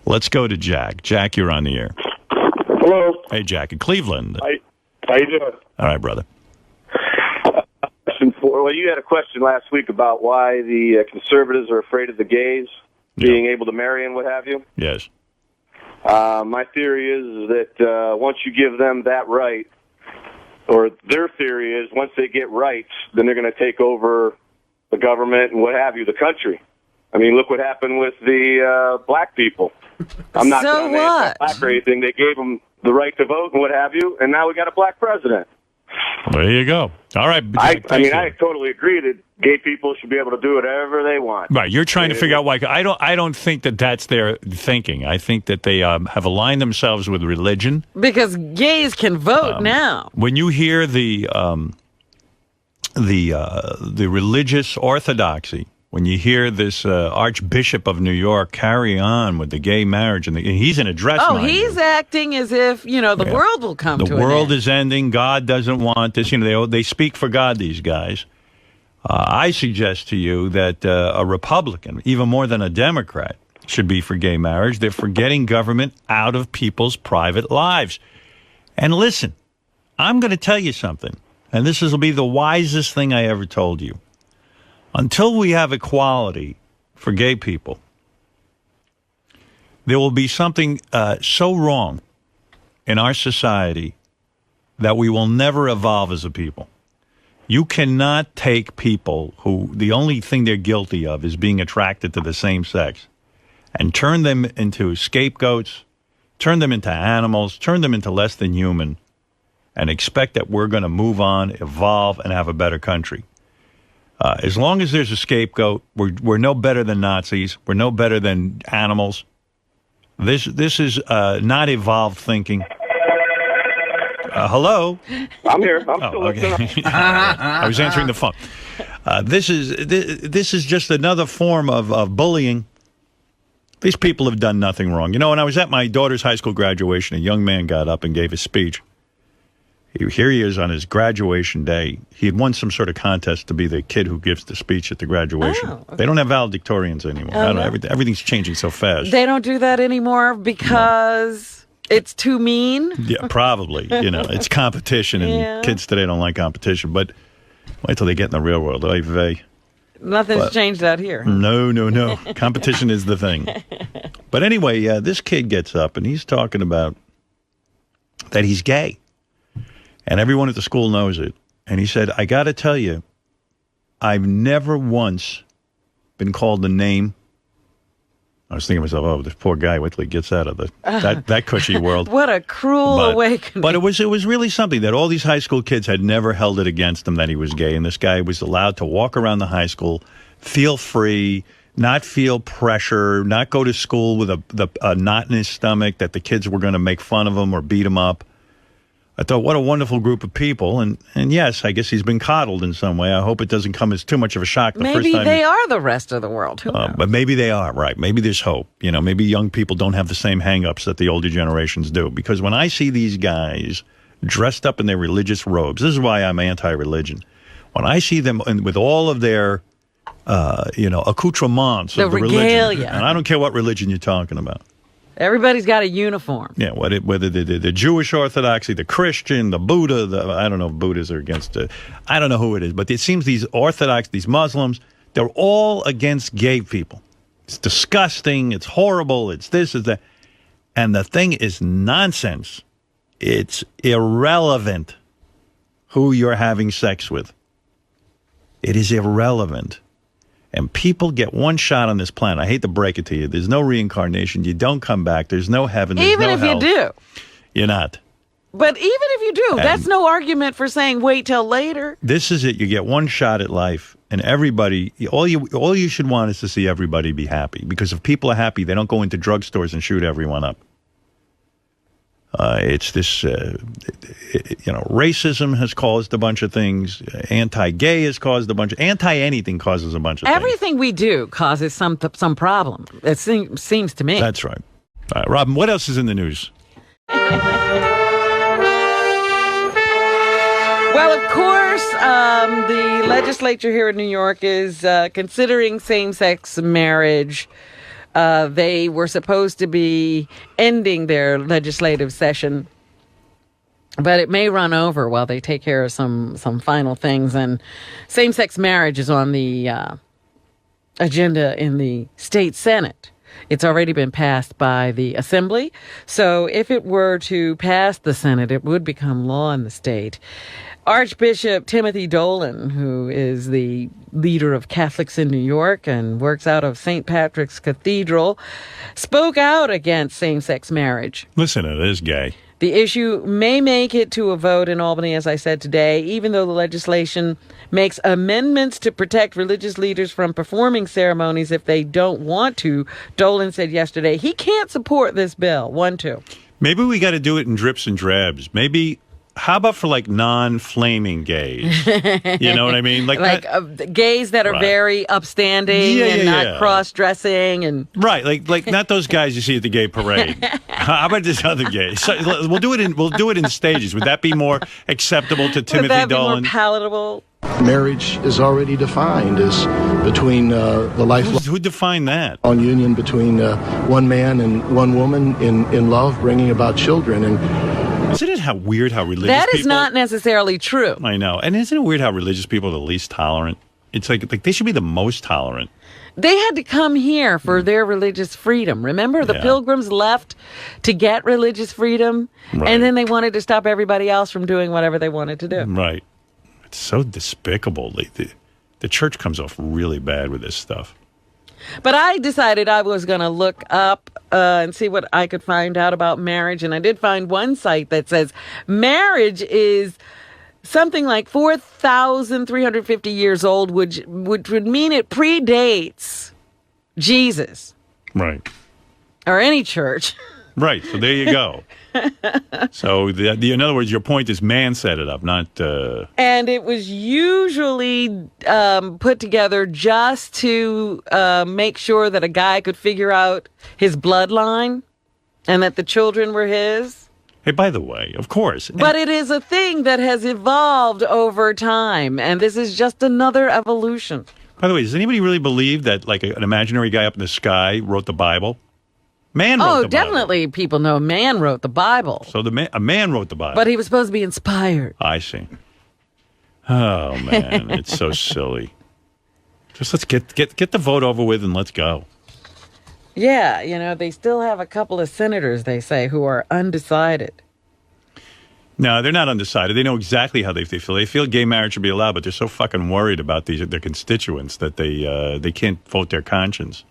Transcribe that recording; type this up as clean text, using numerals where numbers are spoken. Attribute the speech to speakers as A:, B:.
A: Let's go to Jack. Jack, you're on the air.
B: Hello.
A: Hey, Jack, in Cleveland.
B: How you doing?
A: All right, brother.
B: Well, you had a question last week about why the conservatives are afraid of the gays being able to marry and what have you.
A: Yes.
B: My theory is that once you give them that right, or their theory is once they get rights, then they're going to take over the government and what have you, the country. I mean, look what happened with the black people. I'm not going to black or anything. They gave them the right to vote and what have you, and now we got a black president.
A: There you go. All right.
B: I totally agree that gay people should be able to do whatever they want.
A: Right. You're trying to figure out why. I don't think that that's their thinking. I think that they have aligned themselves with religion.
C: Because gays can vote now.
A: When you hear the religious orthodoxy, when you hear this Archbishop of New York carry on with the gay marriage, and he's in a dress.
C: Oh, he's acting as if, the world will come to an end.
A: The world is ending. God doesn't want this. They speak for God, these guys. I suggest to you that a Republican, even more than a Democrat, should be for gay marriage. They're for getting government out of people's private lives. And listen, I'm going to tell you something, and this will be the wisest thing I ever told you. Until we have equality for gay people, there will be something so wrong in our society that we will never evolve as a people. You cannot take people who the only thing they're guilty of is being attracted to the same sex and turn them into scapegoats, turn them into animals, turn them into less than human, and expect that we're going to move on, evolve, and have a better country. As long as there's a scapegoat, we're no better than Nazis. We're no better than animals. This is not evolved thinking. Hello?
B: I'm here. I'm still listening.
A: I was answering the phone. This is just another form of bullying. These people have done nothing wrong. When I was at my daughter's high school graduation, a young man got up and gave a speech. Here he is on his graduation day. He had won some sort of contest to be the kid who gives the speech at the graduation. Oh, okay. They don't have valedictorians anymore. I don't know. Everything's changing so fast.
C: They don't do that anymore because it's too mean?
A: Yeah, probably. It's competition, and kids today don't like competition. But wait till they get in the real world.
C: Nothing's changed out here.
A: No. Competition is the thing. But anyway, this kid gets up, and he's talking about that he's gay. And everyone at the school knows it. And he said, I got to tell you, I've never once been called a name. I was thinking to myself, oh, this poor guy, wait till he gets out of that cushy world.
C: What a cruel awakening.
A: But it was really something that all these high school kids had never held it against him that he was gay. And this guy was allowed to walk around the high school, feel free, not feel pressure, not go to school with a knot in his stomach that the kids were going to make fun of him or beat him up. I thought, what a wonderful group of people. And yes, I guess he's been coddled in some way. I hope it doesn't come as too much of a shock the first time.
C: Maybe they are the rest of the world. Who knows?
A: But maybe they are, right. Maybe there's hope. Maybe young people don't have the same hang-ups that the older generations do. Because when I see these guys dressed up in their religious robes, this is why I'm anti-religion. When I see them with all of their, accoutrements of the religion, and I don't care what religion you're talking about.
C: Everybody's got a uniform.
A: Yeah, whether the Jewish Orthodoxy, the Christian, the Buddha, I don't know if Buddhists are against it. I don't know who it is, but it seems these Orthodox, these Muslims, they're all against gay people. It's disgusting. It's horrible. It's this, it's that. And the thing is nonsense. It's irrelevant who you're having sex with. It is irrelevant. And people get one shot on this planet. I hate to break it to you. There's no reincarnation. You don't come back. There's no heaven. There's no hell.
C: Even if you do.
A: You're not.
C: But even if you do, that's no argument for saying wait till later.
A: This is it. You get one shot at life. And everybody, all you should want is to see everybody be happy. Because if people are happy, they don't go into drugstores and shoot everyone up. It's this, racism has caused a bunch of things. Anti-gay has caused a bunch. Anti-anything causes a bunch of things.
C: Everything we do causes some problem. It seems to me.
A: That's right. All right, Robin, what else is in the news?
C: Well, of course, the legislature here in New York is considering same-sex marriage They were supposed to be ending their legislative session, but it may run over while they take care of some final things. And same-sex marriage is on the agenda in the state Senate. It's already been passed by the Assembly. So if it were to pass the Senate, it would become law in the state. Archbishop Timothy Dolan, who is the leader of Catholics in New York and works out of St. Patrick's Cathedral, spoke out against same-sex marriage.
A: Listen to this guy.
C: The issue may make it to a vote in Albany, as I said today, even though the legislation makes amendments to protect religious leaders from performing ceremonies if they don't want to. Dolan said yesterday he can't support this bill. 1-2.
A: Maybe we got to do it in drips and drabs. Maybe, how about for like non-flaming gays? You know what I mean?
C: Like gays that are very upstanding and not cross-dressing and
A: right, like not those guys you see at the gay parade. How about this other gay? So we'll do it in stages. Would that be more acceptable to Timothy
C: Would that be
A: Dolan?
C: more palatable?
D: Marriage is already defined as between the lifelong
A: Who defined that?
D: union between one man and one woman in love, bringing about children. And
A: Isn't it weird how religious
C: That is
A: people...
C: not necessarily true.
A: I know. And isn't it weird how religious people are the least tolerant? It's like they should be the most tolerant.
C: They had to come here for their religious freedom. Remember, the Pilgrims left to get religious freedom,
A: Right.
C: and then they wanted to stop everybody else from doing whatever they wanted to do.
A: Right. It's so despicable. The church comes off really bad with this stuff.
C: But I decided I was going to look up and see what I could find out about marriage, and I did find one site that says marriage is something like 4,350 years old, which would mean it predates Jesus.
A: Right.
C: Or any church.
A: Right. So there you go. So in other words, your point is man set it up, not...
C: And it was usually put together just to make sure that a guy could figure out his bloodline and that the children were his.
A: Hey, by the way, of course.
C: But it is a thing that has evolved over time, and this is just another evolution.
A: By the way, does anybody really believe that like an imaginary guy up in the sky wrote the Bible? Man wrote the Bible.
C: Oh, definitely people know man wrote the Bible.
A: So a man wrote the Bible.
C: But he was supposed to be inspired.
A: I see. Oh, man, it's so silly. Just let's get the vote over with and let's go.
C: Yeah, they still have a couple of senators, they say, who are undecided.
A: No, they're not undecided. They know exactly how they feel. They feel gay marriage should be allowed, but they're so fucking worried about their constituents that they can't vote their conscience.